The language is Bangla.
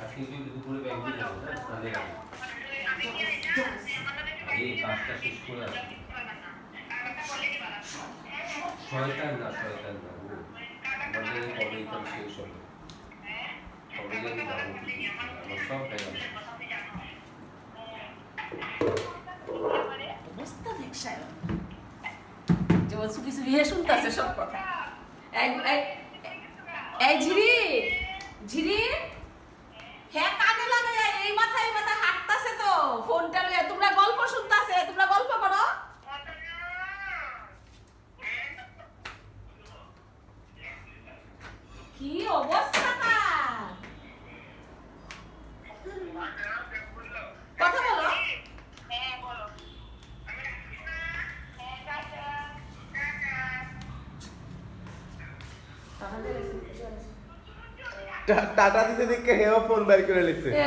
আজকে কি দুপুরে ব্যাংকে যাবো না স্নানের আগে এই কাজটা শেষ করে আসবো শয়তান না ও আমাদের কবে এখান শেষ হবে কবে জানি যাবো আমার সব ব্যাংক অবস্থা দেখছায় যেমন সুখী সুখী হে শুনতেছে সব কথা এই ঝিরি ঝিরি হ্যাঁ কানে লাগে এই মাথায় হাঁটতাছে তো ফোনটা লইয়া তোমরা গল্প শুনতাছে তোমরা গল্প করো কি অবস্থা কথা বলো টাটা দিতে দেখে হেও ফোন বের করে লিখছে